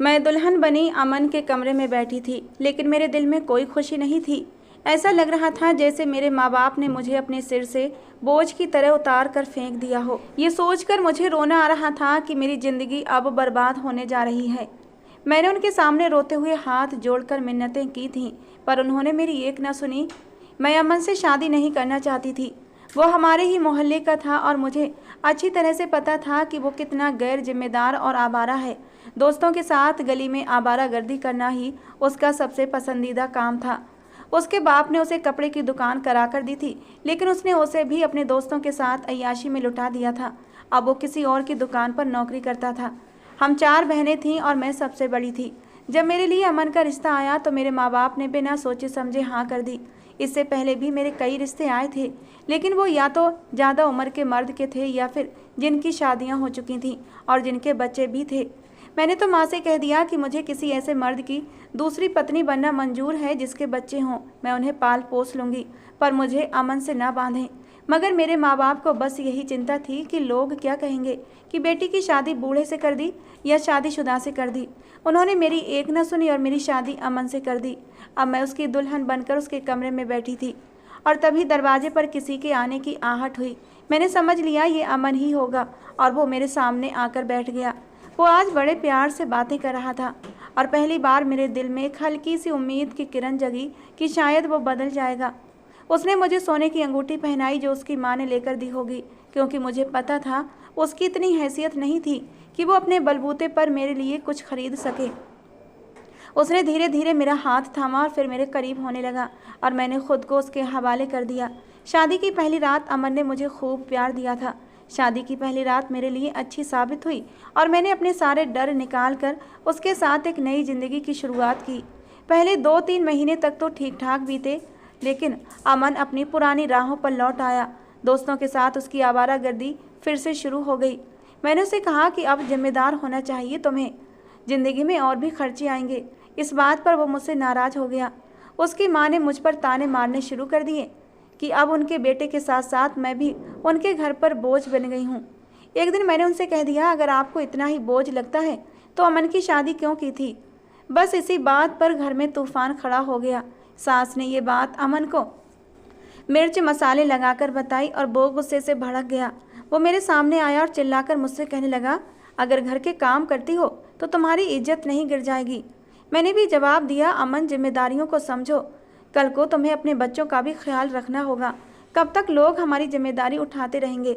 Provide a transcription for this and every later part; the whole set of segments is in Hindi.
मैं दुल्हन बनी अमन के कमरे में बैठी थी, लेकिन मेरे दिल में कोई खुशी नहीं थी। ऐसा लग रहा था जैसे मेरे माँ बाप ने मुझे अपने सिर से बोझ की तरह उतार कर फेंक दिया हो। ये सोचकर मुझे रोना आ रहा था कि मेरी जिंदगी अब बर्बाद होने जा रही है। मैंने उनके सामने रोते हुए हाथ जोड़कर मिन्नतें की थीं, पर उन्होंने मेरी एक न सुनी। मैं अमन से शादी नहीं करना चाहती थी। वो हमारे ही मोहल्ले का था और मुझे अच्छी तरह से पता था कि वो कितना गैर जिम्मेदार और आवारा है। दोस्तों के साथ गली में आवारागर्दी करना ही उसका सबसे पसंदीदा काम था। उसके बाप ने उसे कपड़े की दुकान करा कर दी थी, लेकिन उसने उसे भी अपने दोस्तों के साथ अय्याशी में लुटा दिया था। अब वो किसी और की दुकान पर नौकरी करता था। हम 4 बहनें थीं और मैं सबसे बड़ी थी। जब मेरे लिए अमन का रिश्ता आया तो मेरे माँ बाप ने बिना सोचे समझे हाँ कर दी। इससे पहले भी मेरे कई रिश्ते आए थे, लेकिन वो या तो ज़्यादा उम्र के मर्द के थे या फिर जिनकी शादियाँ हो चुकी थीं और जिनके बच्चे भी थे। मैंने तो माँ से कह दिया कि मुझे किसी ऐसे मर्द की दूसरी पत्नी बनना मंजूर है जिसके बच्चे हों। मैं उन्हें पाल पोस लूँगी, पर मुझे अमन से ना बांधें। मगर मेरे माँ बाप को बस यही चिंता थी कि लोग क्या कहेंगे कि बेटी की शादी बूढ़े से कर दी या शादीशुदा से कर दी। उन्होंने मेरी एक न सुनी और मेरी शादी अमन से कर दी। अब मैं उसकी दुल्हन बनकर उसके कमरे में बैठी थी और तभी दरवाजे पर किसी के आने की आहट हुई। मैंने समझ लिया ये अमन ही होगा और वो मेरे सामने आकर बैठ गया। वो आज बड़े प्यार से बातें कर रहा था और पहली बार मेरे दिल में एक हल्की सी उम्मीद की किरण जगी कि शायद वो बदल जाएगा। उसने मुझे सोने की अंगूठी पहनाई जो उसकी माँ ने लेकर दी होगी, क्योंकि मुझे पता था उसकी इतनी हैसियत नहीं थी कि वो अपने बलबूते पर मेरे लिए कुछ खरीद सके। उसने धीरे धीरे मेरा हाथ थामा और फिर मेरे करीब होने लगा और मैंने खुद को उसके हवाले कर दिया। शादी की पहली रात अमन ने मुझे खूब प्यार दिया था। शादी की पहली रात मेरे लिए अच्छी साबित हुई और मैंने अपने सारे डर निकाल कर उसके साथ एक नई ज़िंदगी की शुरुआत की। पहले 2-3 महीने तक तो ठीक ठाक बीते, लेकिन अमन अपनी पुरानी राहों पर लौट आया। दोस्तों के साथ उसकी आवारागर्दी फिर से शुरू हो गई। मैंने उसे कहा कि अब जिम्मेदार होना चाहिए तुम्हें, ज़िंदगी में और भी खर्चे आएंगे। इस बात पर वो मुझसे नाराज़ हो गया। उसकी माँ ने मुझ पर ताने मारने शुरू कर दिए कि अब उनके बेटे के साथ साथ मैं भी उनके घर पर बोझ बन गई हूँ। एक दिन मैंने उनसे कह दिया, अगर आपको इतना ही बोझ लगता है तो अमन की शादी क्यों की थी। बस इसी बात पर घर में तूफान खड़ा हो गया। सास ने ये बात अमन को मिर्च मसाले लगाकर बताई और वो गुस्से से भड़क गया। वो मेरे सामने आया और चिल्लाकर मुझसे कहने लगा, अगर घर के काम करती हो तो तुम्हारी इज्जत नहीं गिर जाएगी। मैंने भी जवाब दिया, अमन जिम्मेदारियों को समझो, कल को तुम्हें अपने बच्चों का भी ख्याल रखना होगा। कब तक लोग हमारी जिम्मेदारी उठाते रहेंगे।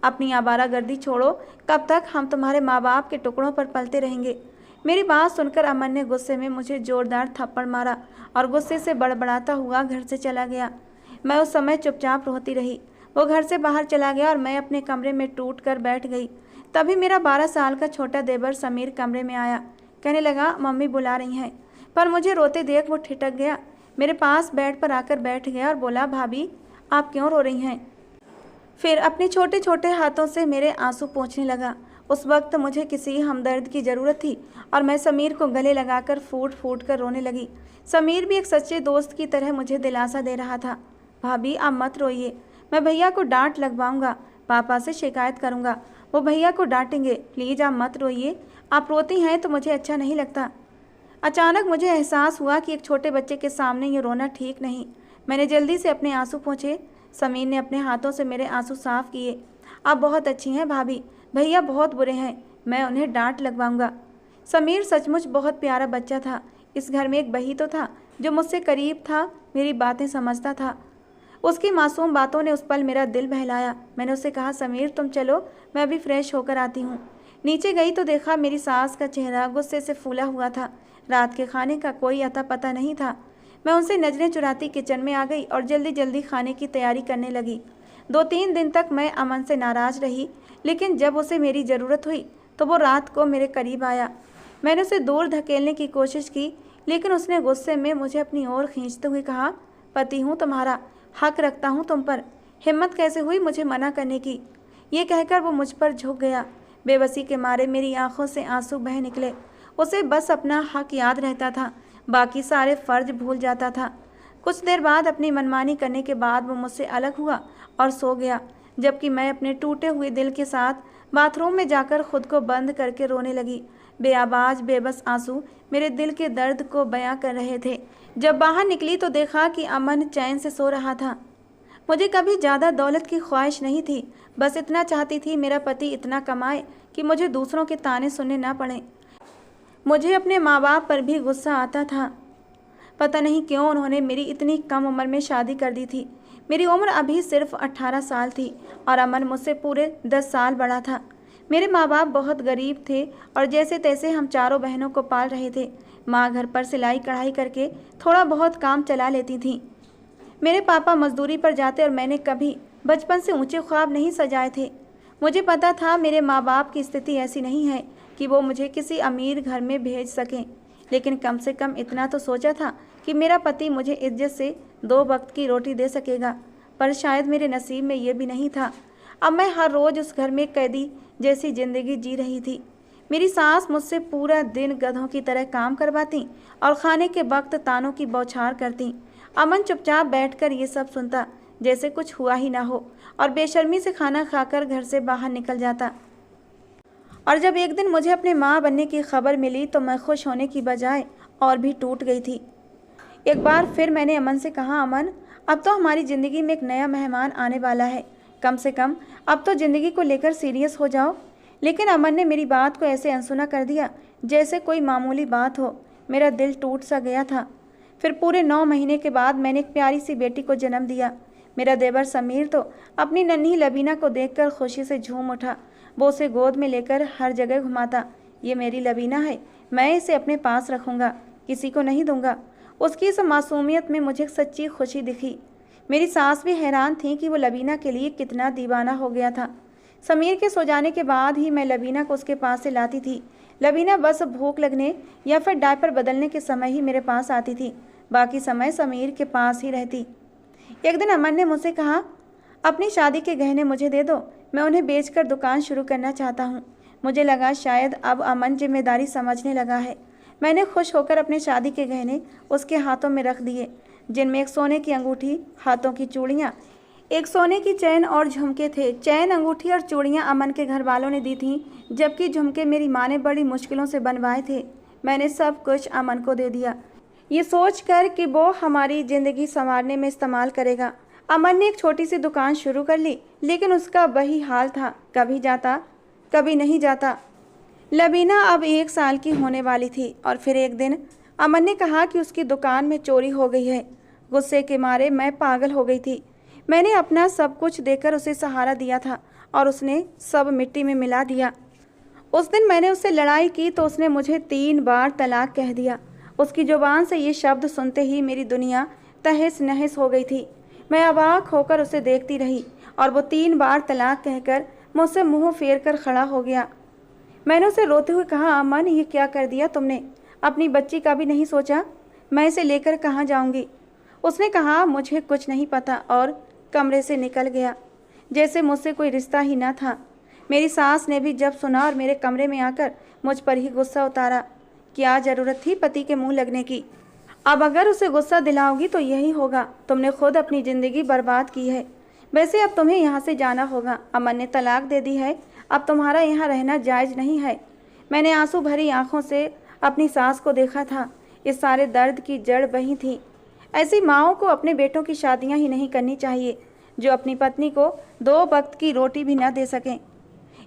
अपनी आवारागर्दी छोड़ो, कब तक हम तुम्हारे माँ बाप के टुकड़ों पर पलते रहेंगे। मेरी बात सुनकर अमन ने गुस्से में मुझे जोरदार थप्पड़ मारा और गुस्से से बड़बड़ाता हुआ घर से चला गया। मैं उस समय चुपचाप रोती रही। वो घर से बाहर चला गया और मैं अपने कमरे में टूट कर बैठ गई। तभी मेरा 12 साल का छोटा देवर समीर कमरे में आया। कहने लगा, मम्मी बुला रही हैं। पर मुझे रोते देख वो ठिठक गया। मेरे पास बेड पर आकर बैठ गया और बोला, भाभी आप क्यों रो रही हैं। फिर अपने छोटे छोटे हाथों से मेरे आंसू पोंछने लगा। उस वक्त मुझे किसी हमदर्द की ज़रूरत थी और मैं समीर को गले लगाकर फूट फूट कर रोने लगी। समीर भी एक सच्चे दोस्त की तरह मुझे दिलासा दे रहा था। भाभी आप मत रोइए, मैं भैया को डांट लगवाऊंगा, पापा से शिकायत करूंगा, वो भैया को डांटेंगे। प्लीज़ आप मत रोइए, आप रोती हैं तो मुझे अच्छा नहीं लगता। अचानक मुझे एहसास हुआ कि एक छोटे बच्चे के सामने ये रोना ठीक नहीं। मैंने जल्दी से अपने आंसू पोंछे। समीर ने अपने हाथों से मेरे आंसू साफ किए। आप बहुत अच्छी हैं भाभी, भैया बहुत बुरे हैं, मैं उन्हें डांट लगवाऊंगा। समीर सचमुच बहुत प्यारा बच्चा था। इस घर में एक वही तो था जो मुझसे करीब था, मेरी बातें समझता था। उसकी मासूम बातों ने उस पल मेरा दिल बहलाया। मैंने उससे कहा, समीर तुम चलो, मैं अभी फ्रेश होकर आती हूँ। नीचे गई तो देखा मेरी सास का चेहरा गुस्से से फूला हुआ था। रात के खाने का कोई अता पता नहीं था। मैं उनसे नजरें चुराती किचन में आ गई और जल्दी जल्दी खाने की तैयारी करने लगी। 2-3 दिन तक मैं अमन से नाराज़ रही, लेकिन जब उसे मेरी ज़रूरत हुई तो वो रात को मेरे करीब आया। मैंने उसे दूर धकेलने की कोशिश की, लेकिन उसने गुस्से में मुझे अपनी ओर खींचते हुए कहा, पति हूँ तुम्हारा, हक रखता हूँ तुम पर, हिम्मत कैसे हुई मुझे मना करने की। ये कहकर वो मुझ पर झुक गया। बेबसी के मारे मेरी आंखों से आंसू बह निकले। उसे बस अपना हक याद रहता था, बाकी सारे फ़र्ज भूल जाता था। कुछ देर बाद अपनी मनमानी करने के बाद वो मुझसे अलग हुआ और सो गया, जबकि मैं अपने टूटे हुए दिल के साथ बाथरूम में जाकर खुद को बंद करके रोने लगी। बेआवाज बेबस आंसू मेरे दिल के दर्द को बयां कर रहे थे। जब बाहर निकली तो देखा कि अमन चैन से सो रहा था। मुझे कभी ज़्यादा दौलत की ख्वाहिश नहीं थी, बस इतना चाहती थी मेरा पति इतना कमाए कि मुझे दूसरों के ताने सुनने ना पड़े। मुझे अपने माँ बाप पर भी गुस्सा आता था। पता नहीं क्यों उन्होंने मेरी इतनी कम उम्र में शादी कर दी थी। मेरी उम्र अभी सिर्फ 18 साल थी और अमन मुझसे पूरे 10 साल बड़ा था। मेरे माँ बाप बहुत गरीब थे और जैसे तैसे हम चारों बहनों को पाल रहे थे। माँ घर पर सिलाई कढ़ाई करके थोड़ा बहुत काम चला लेती थी। मेरे पापा मजदूरी पर जाते और मैंने कभी बचपन से ऊंचे ख्वाब नहीं सजाए थे। मुझे पता था मेरे माँ बाप की स्थिति ऐसी नहीं है कि वो मुझे किसी अमीर घर में भेज सकें, लेकिन कम से कम इतना तो सोचा था कि मेरा पति मुझे इज्जत से 2 वक्त की रोटी दे सकेगा। पर शायद मेरे नसीब में ये भी नहीं था। अब मैं हर रोज़ उस घर में कैदी जैसी ज़िंदगी जी रही थी। मेरी सास मुझसे पूरा दिन गधों की तरह काम करवाती और खाने के वक्त तानों की बौछार करती। अमन चुपचाप बैठकर ये सब सुनता जैसे कुछ हुआ ही ना हो और बेशर्मी से खाना खाकर घर से बाहर निकल जाता। और जब एक दिन मुझे अपने माँ बनने की खबर मिली तो मैं खुश होने की बजाय और भी टूट गई थी। एक बार फिर मैंने अमन से कहा, अमन अब तो हमारी ज़िंदगी में एक नया मेहमान आने वाला है, कम से कम अब तो ज़िंदगी को लेकर सीरियस हो जाओ। लेकिन अमन ने मेरी बात को ऐसे अनसुना कर दिया जैसे कोई मामूली बात हो। मेरा दिल टूट सा गया था। फिर पूरे 9 महीने के बाद मैंने एक प्यारी सी बेटी को जन्म दिया। मेरा देवर समीर तो अपनी नन्ही लबीना को देखकर खुशी से झूम उठा। वो उसे गोद में लेकर हर जगह घुमाता। ये मेरी लबीना है, मैं इसे अपने पास रखूँगा, किसी को नहीं दूंगा। उसकी इस मासूमियत में मुझे सच्ची खुशी दिखी। मेरी सास भी हैरान थी कि वो लबीना के लिए कितना दीवाना हो गया था। समीर के सो जाने के बाद ही मैं लबीना को उसके पास से लाती थी। लबीना बस भूख लगने या फिर डायपर बदलने के समय ही मेरे पास आती थी, बाकी समय समीर के पास ही रहती। एक दिन अमन ने मुझसे कहा, अपनी शादी के गहने मुझे दे दो, मैं उन्हें बेचकर दुकान शुरू करना चाहता हूँ। मुझे लगा शायद अब अमन जिम्मेदारी समझने लगा है। मैंने खुश होकर अपने शादी के गहने उसके हाथों में रख दिए, जिनमें एक सोने की अंगूठी, हाथों की चूड़ियाँ, एक सोने की चैन और झुमके थे। चैन, अंगूठी और चूड़ियाँ अमन के घर वालों ने दी थीं, जबकि झुमके मेरी माँ ने बड़ी मुश्किलों से बनवाए थे। मैंने सब कुछ अमन को दे दिया, ये सोच कर कि वो हमारी ज़िंदगी संवारने में इस्तेमाल करेगा। अमन ने एक छोटी सी दुकान शुरू कर ली, लेकिन उसका वही हाल था, कभी जाता कभी नहीं जाता। लबीना अब 1 साल की होने वाली थी और फिर एक दिन अमन ने कहा कि उसकी दुकान में चोरी हो गई है। गुस्से के मारे मैं पागल हो गई थी। मैंने अपना सब कुछ देकर उसे सहारा दिया था और उसने सब मिट्टी में मिला दिया। उस दिन मैंने उससे लड़ाई की तो उसने मुझे 3 बार तलाक कह दिया। उसकी ज़ुबान से ये शब्द सुनते ही मेरी दुनिया तहस नहस हो गई थी। मैं अवाक होकर उसे देखती रही और वो 3 बार तलाक कहकर मुझसे मुंह फेर कर खड़ा हो गया। मैंने उसे रोते हुए कहा, अमन ये क्या कर दिया तुमने? अपनी बच्ची का भी नहीं सोचा? मैं इसे लेकर कहाँ जाऊँगी? उसने कहा, मुझे कुछ नहीं पता, और कमरे से निकल गया जैसे मुझसे कोई रिश्ता ही ना था। मेरी सास ने भी जब सुना और मेरे कमरे में आकर मुझ पर ही गुस्सा उतारा। क्या ज़रूरत थी पति के मुंह लगने की? अब अगर उसे गुस्सा दिलाओगी तो यही होगा, तुमने खुद अपनी ज़िंदगी बर्बाद की है। वैसे अब तुम्हें यहाँ से जाना होगा, अमन ने तलाक दे दी है, अब तुम्हारा यहाँ रहना जायज़ नहीं है। मैंने आंसू भरी आंखों से अपनी सास को देखा था। इस सारे दर्द की जड़ वही थी। ऐसी माँओं को अपने बेटों की शादियाँ ही नहीं करनी चाहिए जो अपनी पत्नी को 2 वक्त की रोटी भी न दे सकें।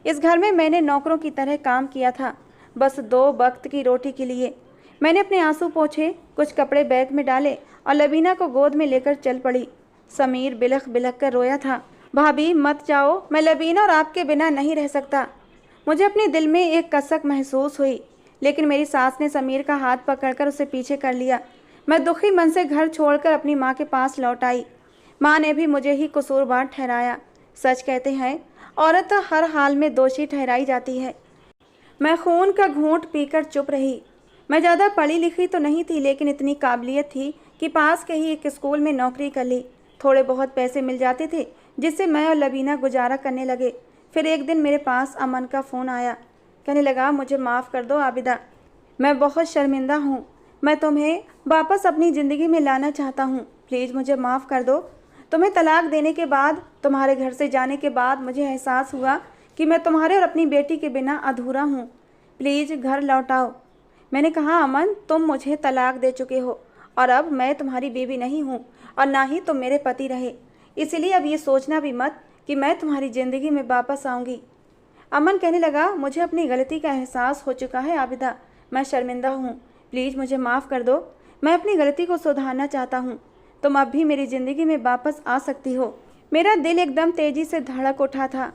इस घर में मैंने नौकरों की तरह काम किया था, बस 2 वक्त की रोटी के लिए। मैंने अपने आंसू पोंछे, कुछ कपड़े बैग में डाले और लबीना को गोद में लेकर चल पड़ी। समीर बिलख बिलख कर रोया था, भाभी मत जाओ, मैं लबीना और आपके बिना नहीं रह सकता। मुझे अपने दिल में एक कसक महसूस हुई, लेकिन मेरी सास ने समीर का हाथ पकड़कर उसे पीछे कर लिया। मैं दुखी मन से घर छोड़कर अपनी माँ के पास लौट आई। माँ ने भी मुझे ही कसूरवार ठहराया। सच कहते हैं, औरत हर हाल में दोषी ठहराई जाती है। मैं खून का घूंट पीकर चुप रही। मैं ज़्यादा पढ़ी लिखी तो नहीं थी, लेकिन इतनी काबिलियत थी कि पास के ही एक स्कूल में नौकरी कर ली। थोड़े बहुत पैसे मिल जाते थे, जिससे मैं और लबीना गुजारा करने लगे। फिर एक दिन मेरे पास अमन का फ़ोन आया। कहने लगा, मुझे माफ़ कर दो आबिदा, मैं बहुत शर्मिंदा हूँ। मैं तुम्हें वापस अपनी ज़िंदगी में लाना चाहता हूँ, प्लीज़ मुझे माफ़ कर दो। तुम्हें तलाक देने के बाद, तुम्हारे घर से जाने के बाद मुझे एहसास हुआ कि मैं तुम्हारे और अपनी बेटी के बिना अधूरा हूँ। प्लीज़ घर लौट आओ। मैंने कहा, अमन तुम मुझे तलाक दे चुके हो और अब मैं तुम्हारी बीवी नहीं हूँ और ना ही तुम मेरे पति रहे, इसलिए अब ये सोचना भी मत कि मैं तुम्हारी ज़िंदगी में वापस आऊँगी। अमन कहने लगा, मुझे अपनी गलती का एहसास हो चुका है आबिदा, मैं शर्मिंदा हूँ, प्लीज़ मुझे माफ़ कर दो, मैं अपनी गलती को सुधारना चाहता हूँ, तुम अब भी मेरी ज़िंदगी में वापस आ सकती हो। मेरा दिल एकदम तेज़ी से धड़क उठा था।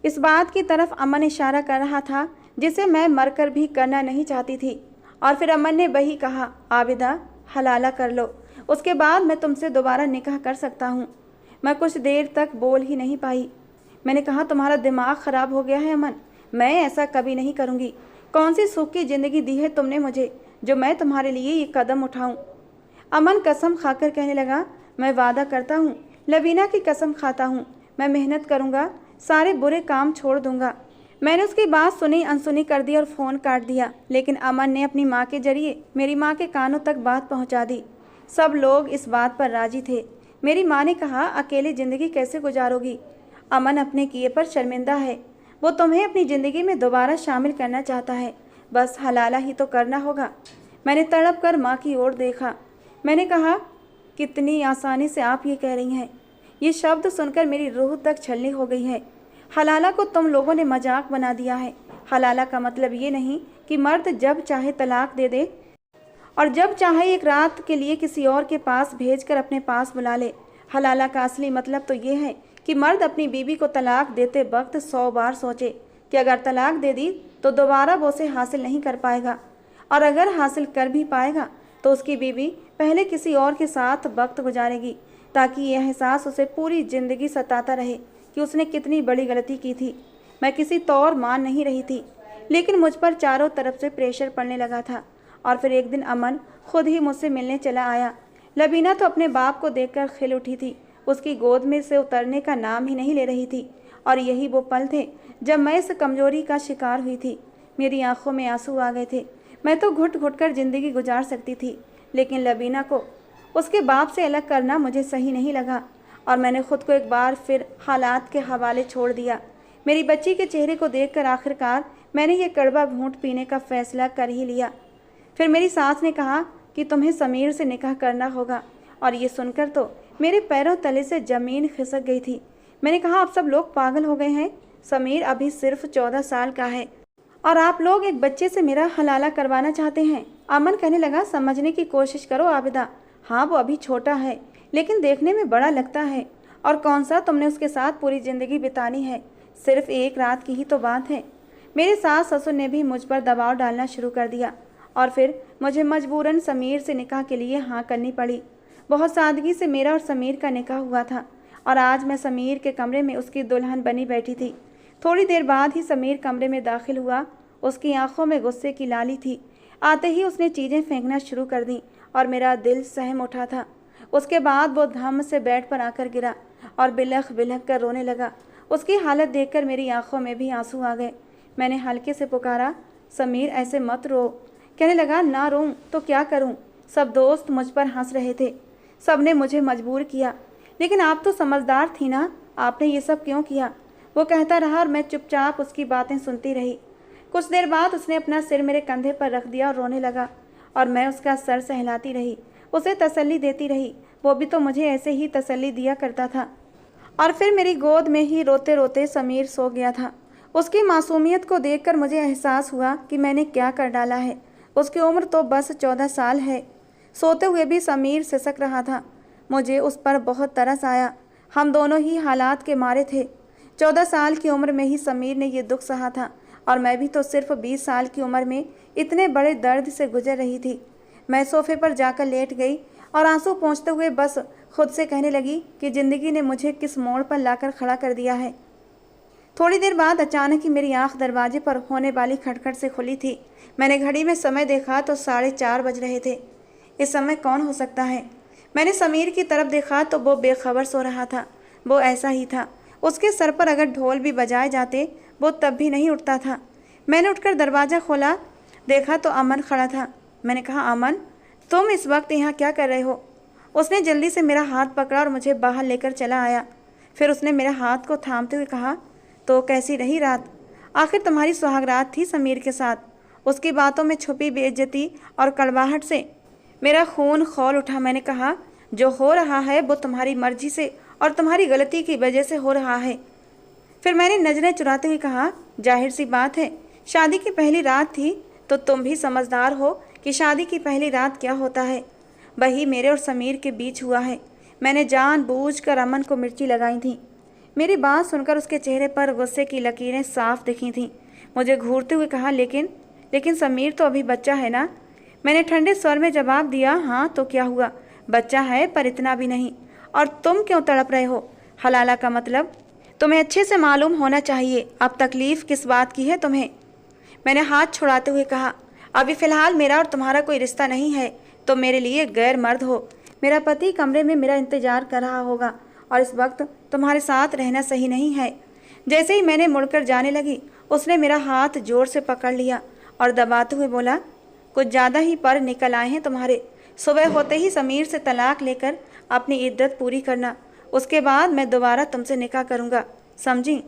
इस बात की तरफ अमन इशारा कर रहा था जिसे मैं मरकर भी करना नहीं चाहती थी। और फिर अमन ने वही कहा, आबिदा हलाला कर लो, उसके बाद मैं तुमसे दोबारा निकाह कर सकता हूँ। मैं कुछ देर तक बोल ही नहीं पाई। मैंने कहा, तुम्हारा दिमाग ख़राब हो गया है अमन, मैं ऐसा कभी नहीं करूँगी। कौन सी सुख की ज़िंदगी दी है तुमने मुझे जो मैं तुम्हारे लिए ये कदम उठाऊँ। अमन कसम खाकर कहने लगा, मैं वादा करता हूँ, लवीना की कसम खाता हूँ, मैं मेहनत करूँगा, सारे बुरे काम छोड़ दूँगा। मैंने उसकी बात सुनी अनसुनी कर दी और फ़ोन काट दिया। लेकिन अमन ने अपनी माँ के जरिए मेरी माँ के कानों तक बात पहुँचा दी। सब लोग इस बात पर राजी थे। मेरी माँ ने कहा, अकेली ज़िंदगी कैसे गुजारोगी, अमन अपने किए पर शर्मिंदा है, वो तुम्हें अपनी ज़िंदगी में दोबारा शामिल करना चाहता है, बस हलाला ही तो करना होगा। मैंने तड़प कर माँ की ओर देखा। मैंने कहा, कितनी आसानी से आप ये कह रही हैं। ये शब्द सुनकर मेरी रूह तक छलनी हो गई है। हलाला को तुम लोगों ने मजाक बना दिया है। हलाला का मतलब ये नहीं कि मर्द जब चाहे तलाक दे दे और जब चाहे एक रात के लिए किसी और के पास भेजकर अपने पास बुला ले। हलाला का असली मतलब तो ये है कि मर्द अपनी बीवी को तलाक देते वक्त 100 बार सोचे कि अगर तलाक दे दी तो दोबारा वो उसे हासिल नहीं कर पाएगा, और अगर हासिल कर भी पाएगा तो उसकी बीवी पहले किसी और के साथ वक्त गुजारेगी, ताकि यह एहसास उसे पूरी ज़िंदगी सताता रहे कि उसने कितनी बड़ी गलती की थी। मैं किसी तौर मान नहीं रही थी, लेकिन मुझ पर चारों तरफ से प्रेशर पड़ने लगा था। और फिर एक दिन अमन खुद ही मुझसे मिलने चला आया। लबीना तो अपने बाप को देखकर खिल उठी थी, उसकी गोद में से उतरने का नाम ही नहीं ले रही थी। और यही वो पल थे जब मैं इस कमजोरी का शिकार हुई थी। मेरी आंखों में आंसू आ गए थे। मैं तो घुट घुट कर ज़िंदगी गुजार सकती थी, लेकिन लबीना को उसके बाप से अलग करना मुझे सही नहीं लगा और मैंने खुद को एक बार फिर हालात के हवाले छोड़ दिया। मेरी बच्ची के चेहरे को देखकर आखिरकार मैंने ये कड़वा घूंट पीने का फैसला कर ही लिया। फिर मेरी सास ने कहा कि तुम्हें समीर से निकाह करना होगा, और ये सुनकर तो मेरे पैरों तले से ज़मीन खिसक गई थी। मैंने कहा, आप सब लोग पागल हो गए हैं, समीर अभी सिर्फ 14 साल का है और आप लोग एक बच्चे से मेरा हलाला करवाना चाहते हैं। अमन कहने लगा, समझने की कोशिश करो आबिदा, हाँ वो अभी छोटा है लेकिन देखने में बड़ा लगता है, और कौन सा तुमने उसके साथ पूरी ज़िंदगी बितानी है, सिर्फ एक रात की ही तो बात है। मेरे सास ससुर ने भी मुझ पर दबाव डालना शुरू कर दिया और फिर मुझे मजबूरन समीर से निकाह के लिए हाँ करनी पड़ी। बहुत सादगी से मेरा और समीर का निकाह हुआ था और आज मैं समीर के कमरे में उसकी दुल्हन बनी बैठी थी। थोड़ी देर बाद ही समीर कमरे में दाखिल हुआ। उसकी आंखों में गुस्से की लाली थी। आते ही उसने चीज़ें फेंकना शुरू कर दी और मेरा दिल सहम उठा था। उसके बाद वो धम से बेड पर आकर गिरा और बिलख बिलख कर रोने लगा। उसकी हालत देखकर मेरी आंखों में भी आंसू आ गए। मैंने हल्के से पुकारा, समीर ऐसे मत रो। कहने लगा, ना रोऊं तो क्या करूं, सब दोस्त मुझ पर हंस रहे थे, सब ने मुझे मजबूर किया, लेकिन आप तो समझदार थी ना, आपने ये सब क्यों किया। वो कहता रहा और मैं चुपचाप उसकी बातें सुनती रही। कुछ देर बाद उसने अपना सिर मेरे कंधे पर रख दिया और रोने लगा और मैं उसका सर सहलाती रही, उसे तसल्ली देती रही। वो भी तो मुझे ऐसे ही तसल्ली दिया करता था। और फिर मेरी गोद में ही रोते रोते समीर सो गया था। उसकी मासूमियत को देखकर मुझे एहसास हुआ कि मैंने क्या कर डाला है। उसकी उम्र तो बस 14 साल है। सोते हुए भी समीर सिसक रहा था। मुझे उस पर बहुत तरस आया। हम दोनों ही हालात के मारे थे। 14 साल की उम्र में ही समीर ने ये दुख सहा था और मैं भी तो सिर्फ 20 साल की उम्र में इतने बड़े दर्द से गुजर रही थी। मैं सोफे पर जाकर लेट गई और आंसू पोंछते हुए बस खुद से कहने लगी कि ज़िंदगी ने मुझे किस मोड़ पर लाकर खड़ा कर दिया है। थोड़ी देर बाद अचानक ही मेरी आंख दरवाजे पर होने वाली खटखट से खुली थी। मैंने घड़ी में समय देखा तो 4:30 बज रहे थे। इस समय कौन हो सकता है। मैंने समीर की तरफ देखा तो वो बेखबर सो रहा था। वो ऐसा ही था, उसके सर पर अगर ढोल भी बजाए जाते वो तब भी नहीं उठता था। मैंने उठकर दरवाज़ा खोला, देखा तो अमन खड़ा था। मैंने कहा, अमन तुम इस वक्त यहाँ क्या कर रहे हो। उसने जल्दी से मेरा हाथ पकड़ा और मुझे बाहर लेकर चला आया। फिर उसने मेरे हाथ को थामते हुए कहा, तो कैसी रही रात, आखिर तुम्हारी सुहागरात थी समीर के साथ। उसकी बातों में छुपी बेइज्जती और कड़वाहट से मेरा खून खौल उठा। मैंने कहा, जो हो रहा है वो तुम्हारी मर्जी से और तुम्हारी गलती की वजह से हो रहा है। फिर मैंने नजरें चुराते हुए कहा, जाहिर सी बात है, शादी की पहली रात थी तो तुम भी समझदार हो कि शादी की पहली रात क्या होता है। वही मेरे और समीर के बीच हुआ है। मैंने जानबूझकर अमन को मिर्ची लगाई थी। मेरी बात सुनकर उसके चेहरे पर गुस्से की लकीरें साफ दिखी थीं। मुझे घूरते हुए कहा, लेकिन समीर तो अभी बच्चा है ना। मैंने ठंडे स्वर में जवाब दिया, हाँ तो क्या हुआ, बच्चा है पर इतना भी नहीं। और तुम क्यों तड़प रहे हो? हलाला का मतलब तुम्हें अच्छे से मालूम होना चाहिए। अब तकलीफ किस बात की है तुम्हें? मैंने हाथ छुड़ाते हुए कहा, अभी फ़िलहाल मेरा और तुम्हारा कोई रिश्ता नहीं है। तुम मेरे लिए गैर मर्द हो। मेरा पति कमरे में मेरा इंतज़ार कर रहा होगा और इस वक्त तुम्हारे साथ रहना सही नहीं है। जैसे ही मैंने मुड़कर जाने लगी, उसने मेरा हाथ जोर से पकड़ लिया और दबाते हुए बोला, कुछ ज़्यादा ही पर निकल आए हैं तुम्हारे। सुबह होते ही समीर से तलाक लेकर अपनी इद्दत पूरी करना, उसके बाद मैं दोबारा तुमसे निकाह करूँगा, समझी?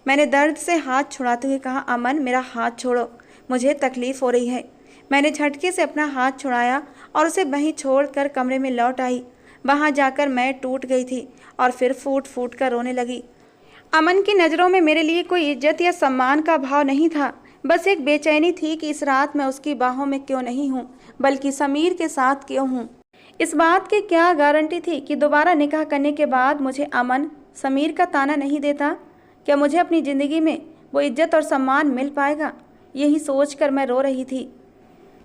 मैंने दर्द से हाथ छुड़ाते हुए कहा, अमन मेरा हाथ छोड़ो, मुझे तकलीफ़ हो रही है। मैंने झटके से अपना हाथ छुड़ाया और उसे वहीं छोड़कर कमरे में लौट आई। वहाँ जाकर मैं टूट गई थी और फिर फूट फूट कर रोने लगी। अमन की नज़रों में मेरे लिए कोई इज्जत या सम्मान का भाव नहीं था, बस एक बेचैनी थी कि इस रात मैं उसकी बाहों में क्यों नहीं हूँ, बल्कि समीर के साथ क्यों हूँ। इस बात की क्या गारंटी थी कि दोबारा निकाह करने के बाद मुझे अमन समीर का ताना नहीं देता? क्या मुझे अपनी ज़िंदगी में वो इज्जत और सम्मान मिल पाएगा? यही सोचकर मैं रो रही थी।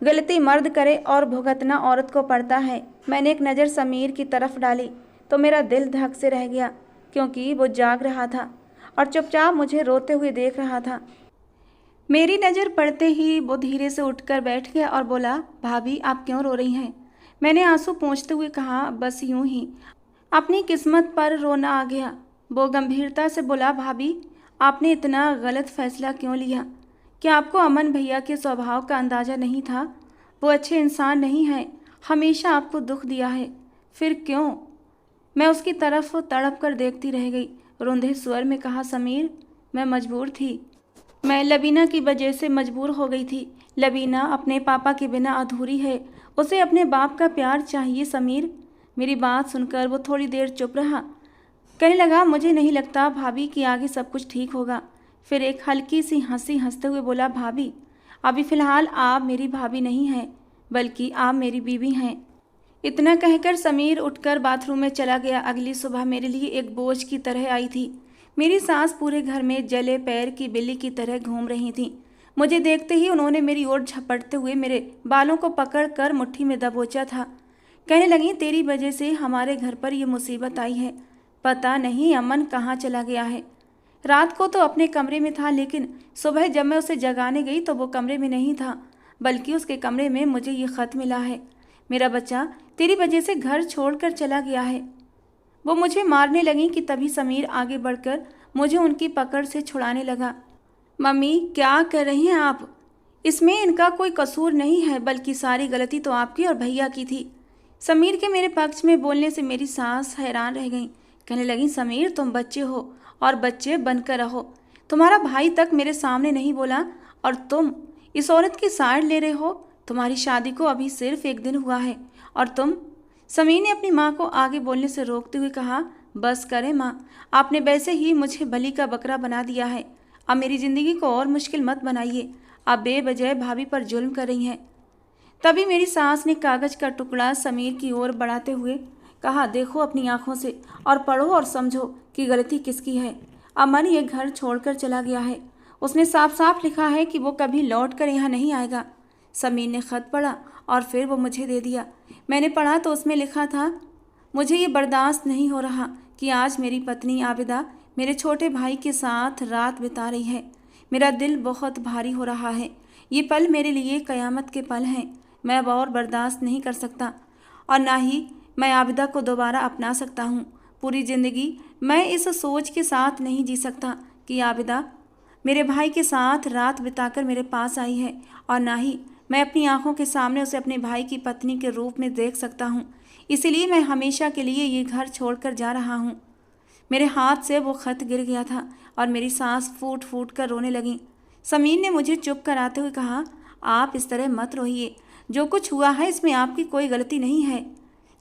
गलती मर्द करे और भुगतना औरत को पड़ता है। मैंने एक नज़र समीर की तरफ डाली तो मेरा दिल धक से रह गया, क्योंकि वो जाग रहा था और चुपचाप मुझे रोते हुए देख रहा था। मेरी नज़र पड़ते ही वो धीरे से उठकर बैठ गया और बोला, भाभी आप क्यों रो रही हैं? मैंने आंसू पोंछते हुए कहा, बस यूं ही, अपनी किस्मत पर रोना आ गया। वो गंभीरता से बोला, भाभी आपने इतना गलत फैसला क्यों लिया? क्या आपको अमन भैया के स्वभाव का अंदाज़ा नहीं था? वो अच्छे इंसान नहीं हैं, हमेशा आपको दुख दिया है। फिर क्यों? मैं उसकी तरफ तड़प कर देखती रह गई। रुंधे स्वर में कहा, समीर मैं मजबूर थी, मैं लबीना की वजह से मजबूर हो गई थी। लबीना अपने पापा के बिना अधूरी है, उसे अपने बाप का प्यार चाहिए। समीर मेरी बात सुनकर वो थोड़ी देर चुप रहा। कहने लगा, मुझे नहीं लगता भाभी कि आगे सब कुछ ठीक होगा। फिर एक हल्की सी हंसी हंसते हुए बोला, भाभी अभी फ़िलहाल आप मेरी भाभी नहीं हैं, बल्कि आप मेरी बीवी हैं। इतना कहकर समीर उठकर बाथरूम में चला गया। अगली सुबह मेरे लिए एक बोझ की तरह आई थी। मेरी सास पूरे घर में जले पैर की बिल्ली की तरह घूम रही थी। मुझे देखते ही उन्होंने मेरी ओर झपटते हुए मेरे बालों को पकड़कर मुट्ठी में दबोचा था। कहने लगी, तेरी वजह से हमारे घर पर यह मुसीबत आई है। पता नहीं अमन कहाँ चला गया है। रात को तो अपने कमरे में था, लेकिन सुबह जब मैं उसे जगाने गई तो वो कमरे में नहीं था, बल्कि उसके कमरे में मुझे ये ख़त मिला है, मेरा बच्चा तेरी वजह से घर छोड़कर चला गया है। वो मुझे मारने लगी कि तभी समीर आगे बढ़कर मुझे उनकी पकड़ से छुड़ाने लगा। मम्मी क्या कर रही हैं आप? इसमें इनका कोई कसूर नहीं है, बल्कि सारी गलती तो आपकी और भैया की थी। समीर के मेरे पक्ष में बोलने से मेरी सास हैरान रह गई। कहने लगी, समीर तुम बच्चे हो और बच्चे बनकर रहो। तुम्हारा भाई तक मेरे सामने नहीं बोला और तुम इस औरत की साइड ले रहे हो। तुम्हारी शादी को अभी सिर्फ 1 दिन हुआ है और तुम। समीर ने अपनी माँ को आगे बोलने से रोकते हुए कहा, बस करें माँ, आपने वैसे ही मुझे बलि का बकरा बना दिया है। अब मेरी ज़िंदगी को और मुश्किल मत बनाइए। आप बेवजह भाभी पर जुल्म कर रही हैं। तभी मेरी सास ने कागज़ का टुकड़ा समीर की ओर बढ़ाते हुए कहा, देखो अपनी आंखों से और पढ़ो और समझो कि गलती किसकी है। अमन ये घर छोड़कर चला गया है। उसने साफ साफ लिखा है कि वो कभी लौट कर यहाँ नहीं आएगा। समीर ने ख़त पढ़ा और फिर वो मुझे दे दिया। मैंने पढ़ा तो उसमें लिखा था, मुझे ये बर्दाश्त नहीं हो रहा कि आज मेरी पत्नी आबिदा मेरे छोटे भाई के साथ रात बिता रही है। मेरा दिल बहुत भारी हो रहा है। ये पल मेरे लिए क़यामत के पल हैं। मैं अब और बर्दाश्त नहीं कर सकता और ना ही मैं आबिदा को दोबारा अपना सकता हूँ। पूरी ज़िंदगी मैं इस सोच के साथ नहीं जी सकता कि आबिदा मेरे भाई के साथ रात बिताकर मेरे पास आई है, और ना ही मैं अपनी आंखों के सामने उसे अपने भाई की पत्नी के रूप में देख सकता हूँ। इसीलिए मैं हमेशा के लिए ये घर छोड़कर जा रहा हूँ। मेरे हाथ से वो ख़त गिर गया था और मेरी सांस फूट फूट कर रोने लगी। समीर ने मुझे चुप कराते हुए कहा, आप इस तरह मत रोइए, जो कुछ हुआ है इसमें आपकी कोई गलती नहीं है।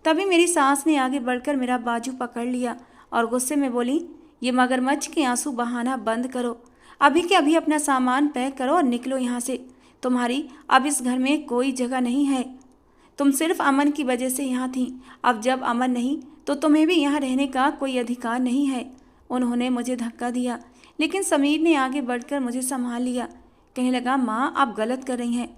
तभी मेरी सास ने आगे बढ़कर मेरा बाजू पकड़ लिया और गुस्से में बोली, ये मगरमच्छ के आंसू बहाना बंद करो, अभी के अभी अपना सामान पैक करो और निकलो यहाँ से। तुम्हारी अब इस घर में कोई जगह नहीं है। तुम सिर्फ अमन की वजह से यहाँ थी, अब जब अमन नहीं तो तुम्हें भी यहाँ रहने का कोई अधिकार नहीं है। उन्होंने मुझे धक्का दिया, लेकिन समीर ने आगे बढ़कर मुझे संभाल लिया। कहने लगा, माँ आप गलत कर रही हैं,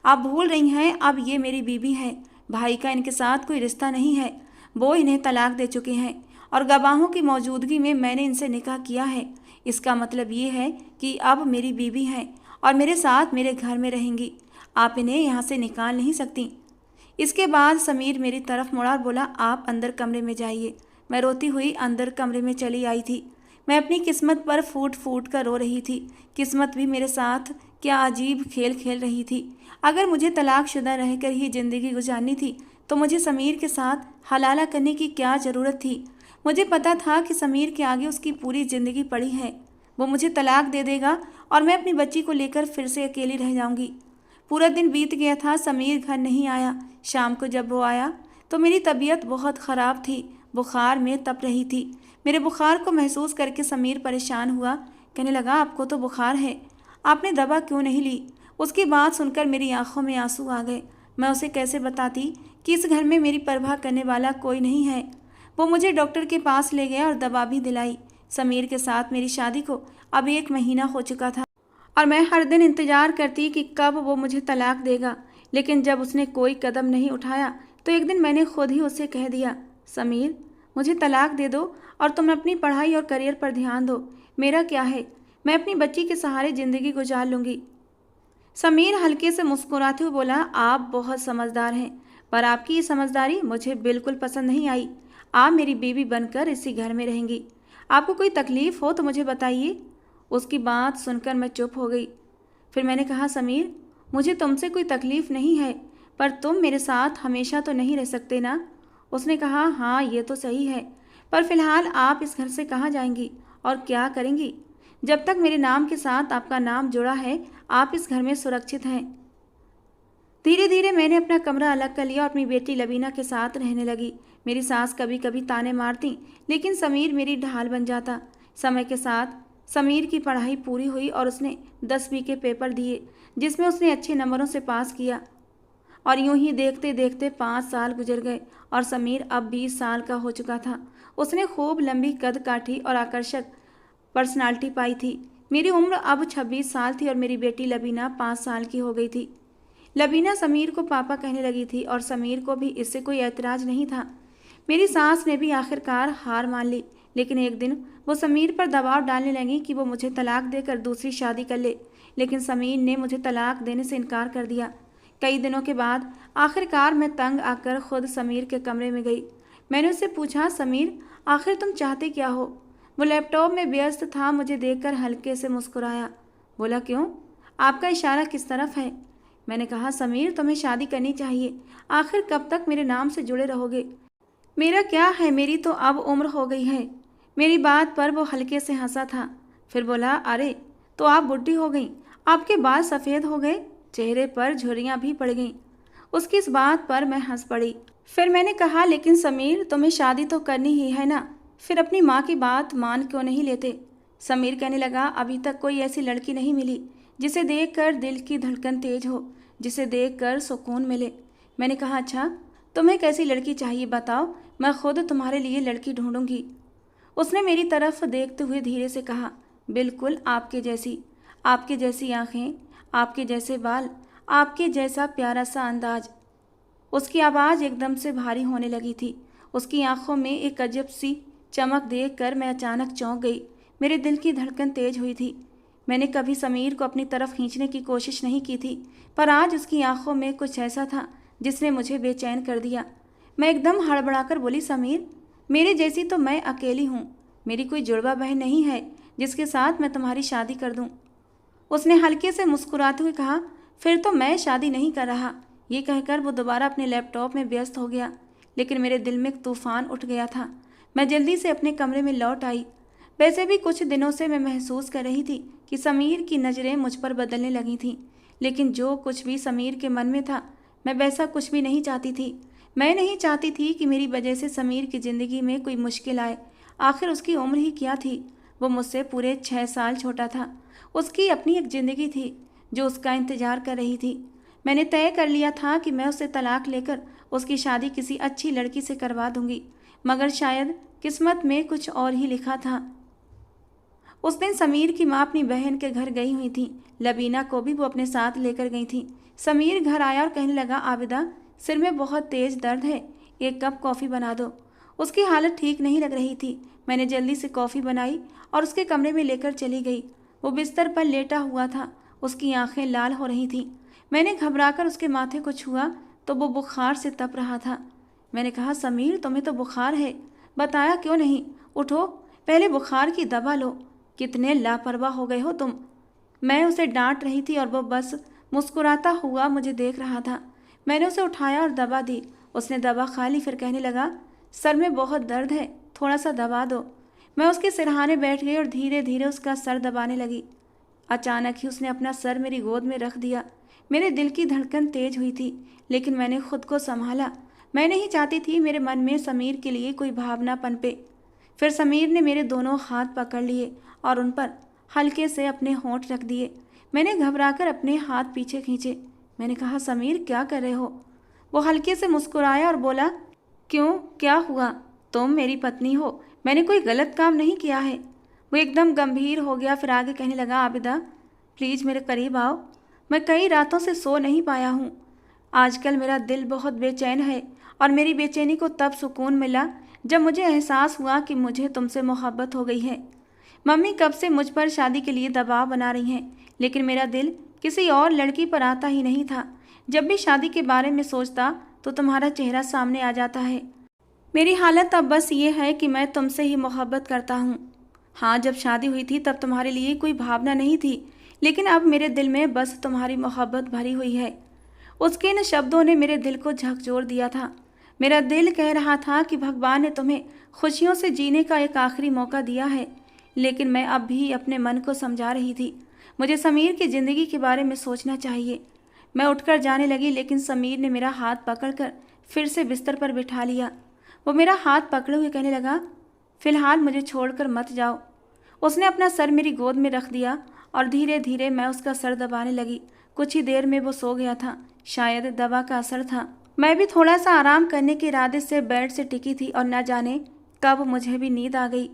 आप भूल रही हैं, अब ये मेरी बीवी है, भाई का इनके साथ कोई रिश्ता नहीं है। वो इन्हें तलाक दे चुके हैं और गवाहों की मौजूदगी में मैंने इनसे निकाह किया है। इसका मतलब ये है कि अब मेरी बीवी हैं और मेरे साथ मेरे घर में रहेंगी। आप इन्हें यहाँ से निकाल नहीं सकती। इसके बाद समीर मेरी तरफ मुड़ा और बोला, आप अंदर कमरे में जाइए। मैं रोती हुई अंदर कमरे में चली आई थी। मैं अपनी किस्मत पर फूट फूट कर रो रही थी। किस्मत भी मेरे साथ क्या अजीब खेल खेल रही थी। अगर मुझे तलाकशुदा रहकर ही ज़िंदगी गुजारनी थी तो मुझे समीर के साथ हलाला करने की क्या ज़रूरत थी। मुझे पता था कि समीर के आगे उसकी पूरी ज़िंदगी पड़ी है। वो मुझे तलाक दे देगा और मैं अपनी बच्ची को लेकर फिर से अकेली रह जाऊंगी। पूरा दिन बीत गया था, समीर घर नहीं आया। शाम को जब वो आया तो मेरी तबीयत बहुत ख़राब थी, बुखार में तप रही थी। मेरे बुखार को महसूस करके समीर परेशान हुआ। कहने लगा, आपको तो बुखार है, आपने दवा क्यों नहीं ली। उसकी बात सुनकर मेरी आंखों में आंसू आ गए। मैं उसे कैसे बताती कि इस घर में मेरी परवाह करने वाला कोई नहीं है। वो मुझे डॉक्टर के पास ले गया और दवा भी दिलाई। समीर के साथ मेरी शादी को अब 1 महीना हो चुका था और मैं हर दिन इंतज़ार करती कि कब वो मुझे तलाक देगा। लेकिन जब उसने कोई कदम नहीं उठाया तो एक दिन मैंने खुद ही उससे कह दिया, समीर मुझे तलाक दे दो और तुम अपनी पढ़ाई और करियर पर ध्यान दो। मेरा क्या है, मैं अपनी बच्ची के सहारे ज़िंदगी गुजार लूँगी। समीर हल्के से मुस्कुराते हुए बोला, आप बहुत समझदार हैं, पर आपकी ये समझदारी मुझे बिल्कुल पसंद नहीं आई। आप मेरी बीवी बनकर इसी घर में रहेंगी। आपको कोई तकलीफ़ हो तो मुझे बताइए। उसकी बात सुनकर मैं चुप हो गई। फिर मैंने कहा, समीर मुझे तुमसे कोई तकलीफ़ नहीं है, पर तुम मेरे साथ हमेशा तो नहीं रह सकते ना। उसने कहा, हाँ ये तो सही है, पर फिलहाल आप इस घर से कहाँ जाएंगी और क्या करेंगी। जब तक मेरे नाम के साथ आपका नाम जुड़ा है आप इस घर में सुरक्षित हैं। धीरे धीरे मैंने अपना कमरा अलग कर लिया और अपनी बेटी लबीना के साथ रहने लगी। मेरी सास कभी कभी ताने मारती, लेकिन समीर मेरी ढाल बन जाता। समय के साथ समीर की पढ़ाई पूरी हुई और उसने 10वीं के पेपर दिए, जिसमें उसने अच्छे नंबरों से पास किया। और यूं ही देखते देखते 5 साल गुजर गए और समीर अब 20 साल का हो चुका था। उसने खूब लंबी कद काठी और आकर्षक पर्सनालिटी पाई थी। मेरी उम्र अब 26 साल थी और मेरी बेटी लबीना 5 साल की हो गई थी। लबीना समीर को पापा कहने लगी थी और समीर को भी इससे कोई ऐतराज़ नहीं था। मेरी सास ने भी आखिरकार हार मान ली, लेकिन एक दिन वो समीर पर दबाव डालने लगी कि वो मुझे तलाक देकर दूसरी शादी कर ले। लेकिन समीर ने मुझे तलाक देने से इनकार कर दिया। कई दिनों के बाद आखिरकार मैं तंग आकर खुद समीर के कमरे में गई। मैंने उससे पूछा, समीर आखिर तुम चाहते क्या हो। वो लैपटॉप में व्यस्त था। मुझे देखकर हल्के से मुस्कुराया। बोला, क्यों, आपका इशारा किस तरफ है। मैंने कहा, समीर तुम्हें शादी करनी चाहिए, आखिर कब तक मेरे नाम से जुड़े रहोगे। मेरा क्या है, मेरी तो अब उम्र हो गई है। मेरी बात पर वो हल्के से हंसा था। फिर बोला, अरे तो आप बुढ़ी हो गई, आपके बाल सफ़ेद हो गए, चेहरे पर झुर्रियाँ भी पड़ गईं। उसकी इस बात पर मैं हंस पड़ी। फिर मैंने कहा, लेकिन समीर तुम्हें शादी तो करनी ही है ना, फिर अपनी माँ की बात मान क्यों नहीं लेते। समीर कहने लगा, अभी तक कोई ऐसी लड़की नहीं मिली जिसे देखकर दिल की धड़कन तेज हो, जिसे देखकर सुकून मिले। मैंने कहा, अच्छा तुम्हें कैसी लड़की चाहिए बताओ, मैं खुद तुम्हारे लिए लड़की ढूंढूंगी। उसने मेरी तरफ देखते हुए धीरे से कहा, बिल्कुल आपके जैसी आँखें, आपके जैसे बाल, आपके जैसा प्यारा सा अंदाज। उसकी आवाज़ एकदम से भारी होने लगी थी। उसकी आंखों में एक अजब सी चमक देखकर मैं अचानक चौंक गई। मेरे दिल की धड़कन तेज हुई थी। मैंने कभी समीर को अपनी तरफ खींचने की कोशिश नहीं की थी, पर आज उसकी आंखों में कुछ ऐसा था जिसने मुझे बेचैन कर दिया। मैं एकदम हड़बड़ाकर बोली, समीर मेरे जैसी तो मैं अकेली हूँ, मेरी कोई जुड़वा बहन नहीं है जिसके साथ मैं तुम्हारी शादी कर दूँ। उसने हल्के से मुस्कुराते हुए कहा, फिर तो मैं शादी नहीं कर रहा। ये कहकर वो दोबारा अपने लैपटॉप में व्यस्त हो गया। लेकिन मेरे दिल में तूफान उठ गया था। मैं जल्दी से अपने कमरे में लौट आई। वैसे भी कुछ दिनों से मैं महसूस कर रही थी कि समीर की नज़रें मुझ पर बदलने लगी थीं। लेकिन जो कुछ भी समीर के मन में था, मैं वैसा कुछ भी नहीं चाहती थी। मैं नहीं चाहती थी कि मेरी वजह से समीर की ज़िंदगी में कोई मुश्किल आए। आखिर उसकी उम्र ही क्या थी? वो मुझसे पूरे 6 साल छोटा था। उसकी अपनी एक ज़िंदगी थी जो उसका इंतज़ार कर रही थी। मैंने तय कर लिया था कि मैं उससे तलाक लेकर उसकी शादी किसी अच्छी लड़की से करवा दूंगी, मगर शायद किस्मत में कुछ और ही लिखा था। उस दिन समीर की माँ अपनी बहन के घर गई हुई थी। लबीना को भी वो अपने साथ लेकर गई थी। समीर घर आया और कहने लगा, आबिदा, सिर में बहुत तेज़ दर्द है, 1 कप कॉफ़ी बना दो। उसकी हालत ठीक नहीं लग रही थी। मैंने जल्दी से कॉफ़ी बनाई और उसके कमरे में लेकर चली गई। वो बिस्तर पर लेटा हुआ था, उसकी आंखें लाल हो रही थीं। मैंने घबराकर उसके माथे को छुआ तो वो बुखार से तप रहा था। मैंने कहा, समीर, तुम्हें तो बुखार है, बताया क्यों नहीं? उठो, पहले बुखार की दवा लो। कितने लापरवाह हो गए हो तुम। मैं उसे डांट रही थी और वो बस मुस्कुराता हुआ मुझे देख रहा था। मैंने उसे उठाया और दवा दी। उसने दवा खा ली, फिर कहने लगा, सर में बहुत दर्द है, थोड़ा सा दबा दो। मैं उसके सिरहाने बैठ गई और धीरे धीरे उसका सर दबाने लगी। अचानक ही उसने अपना सर मेरी गोद में रख दिया। मेरे दिल की धड़कन तेज हुई थी, लेकिन मैंने खुद को संभाला। मैं नहीं चाहती थी मेरे मन में समीर के लिए कोई भावना पनपे। फिर समीर ने मेरे दोनों हाथ पकड़ लिए और उन पर हल्के से अपने होंठ रख दिए। मैंने घबराकर अपने हाथ पीछे खींचे। मैंने कहा, समीर, क्या कर रहे हो? वो हल्के से मुस्कुराया और बोला, क्यों, क्या हुआ? तुम मेरी पत्नी हो, मैंने कोई गलत काम नहीं किया है। वो एकदम गंभीर हो गया, फिर आगे कहने लगा, आबिदा, प्लीज़ मेरे करीब आओ। मैं कई रातों से सो नहीं पाया हूँ। आजकल मेरा दिल बहुत बेचैन है और मेरी बेचैनी को तब सुकून मिला जब मुझे एहसास हुआ कि मुझे तुमसे मोहब्बत हो गई है। मम्मी कब से मुझ पर शादी के लिए दबाव बना रही हैं, लेकिन मेरा दिल किसी और लड़की पर आता ही नहीं था। जब भी शादी के बारे में सोचता तो तुम्हारा चेहरा सामने आ जाता है। मेरी हालत अब बस ये है कि मैं तुमसे ही मोहब्बत करता हूँ। हाँ, जब शादी हुई थी तब तुम्हारे लिए कोई भावना नहीं थी, लेकिन अब मेरे दिल में बस तुम्हारी मोहब्बत भरी हुई है। उसके इन शब्दों ने मेरे दिल को झकझोर दिया था। मेरा दिल कह रहा था कि भगवान ने तुम्हें खुशियों से जीने का एक आखिरी मौका दिया है, लेकिन मैं अब भी अपने मन को समझा रही थी। मुझे समीर की ज़िंदगी के बारे में सोचना चाहिए। मैं उठकर जाने लगी, लेकिन समीर ने मेरा हाथ पकड़कर फिर से बिस्तर पर बिठा लिया। वो मेरा हाथ पकड़े हुए कहने लगा, फ़िलहाल मुझे छोड़कर मत जाओ। उसने अपना सर मेरी गोद में रख दिया और धीरे धीरे मैं उसका सर दबाने लगी। कुछ ही देर में वो सो गया था। शायद दवा का असर था। मैं भी थोड़ा सा आराम करने के इरादे से बेड से टिकी थी और न जाने कब मुझे भी नींद आ गई।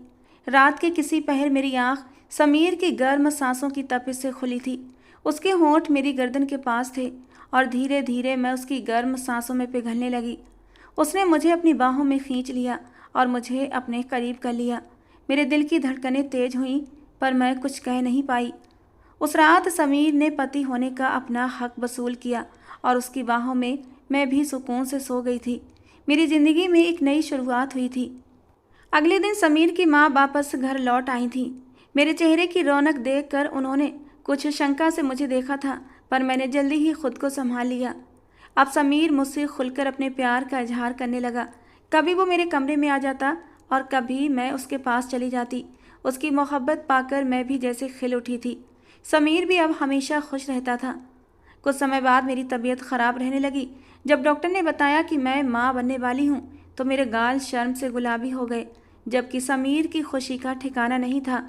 रात के किसी पहर मेरी आँख समीर की गर्म सांसों की तपिश से खुली थी। उसके होंठ मेरी गर्दन के पास थे और धीरे धीरे मैं उसकी गर्म सांसों में पिघलने लगी। उसने मुझे अपनी बाहों में खींच लिया और मुझे अपने करीब कर लिया। मेरे दिल की धड़कनें तेज हुईं, पर मैं कुछ कह नहीं पाई। उस रात समीर ने पति होने का अपना हक वसूल किया और उसकी बाहों में मैं भी सुकून से सो गई थी। मेरी ज़िंदगी में एक नई शुरुआत हुई थी। अगले दिन समीर की माँ वापस घर लौट आई थी। मेरे चेहरे की रौनक देखकर उन्होंने कुछ शंका से मुझे देखा था, पर मैंने जल्दी ही खुद को संभाल लिया। अब समीर मुझसे खुलकर अपने प्यार का इजहार करने लगा। कभी वो मेरे कमरे में आ जाता और कभी मैं उसके पास चली जाती। उसकी मोहब्बत पाकर मैं भी जैसे खिल उठी थी। समीर भी अब हमेशा खुश रहता था। कुछ समय बाद मेरी तबीयत ख़राब रहने लगी। जब डॉक्टर ने बताया कि मैं माँ बनने वाली हूँ तो मेरे गाल शर्म से गुलाबी हो गए, जबकि समीर की खुशी का ठिकाना नहीं था।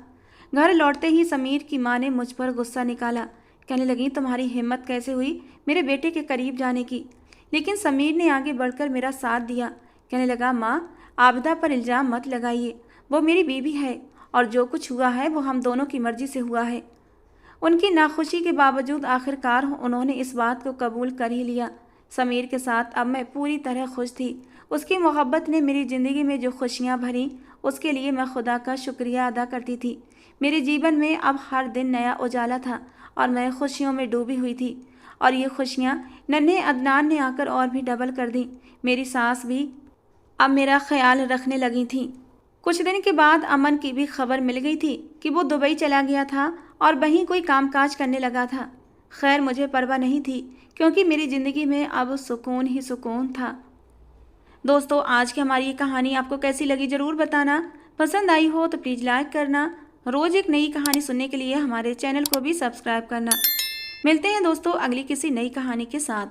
घर लौटते ही समीर की माँ ने मुझ पर गुस्सा निकाला। कहने लगी, तुम्हारी हिम्मत कैसे हुई मेरे बेटे के करीब जाने की? लेकिन समीर ने आगे बढ़कर मेरा साथ दिया। कहने लगा, माँ, आबिदा पर इल्ज़ाम मत लगाइए, वो मेरी बीवी है और जो कुछ हुआ है वो हम दोनों की मर्जी से हुआ है। उनकी नाखुशी के बावजूद आखिरकार उन्होंने इस बात को कबूल कर ही लिया। समीर के साथ अब मैं पूरी तरह खुश थी। उसकी मोहब्बत ने मेरी ज़िंदगी में जो खुशियाँ भरी, उसके लिए मैं खुदा का शुक्रिया अदा करती थी। मेरे जीवन में अब हर दिन नया उजाला था और मैं खुशियों में डूबी हुई थी। और ये खुशियाँ नन्हे अदनान ने आकर और भी डबल कर दी। मेरी सास भी अब मेरा ख्याल रखने लगी थी। कुछ दिन के बाद अमन की भी खबर मिल गई थी कि वो दुबई चला गया था और वहीं कोई कामकाज करने लगा था। खैर, मुझे परवाह नहीं थी, क्योंकि मेरी ज़िंदगी में अब सुकून ही सुकून था। दोस्तों, आज की हमारी ये कहानी आपको कैसी लगी ज़रूर बताना। पसंद आई हो तो प्लीज़ लाइक करना। रोज़ एक नई कहानी सुनने के लिए हमारे चैनल को भी सब्सक्राइब करना। मिलते हैं दोस्तों अगली किसी नई कहानी के साथ।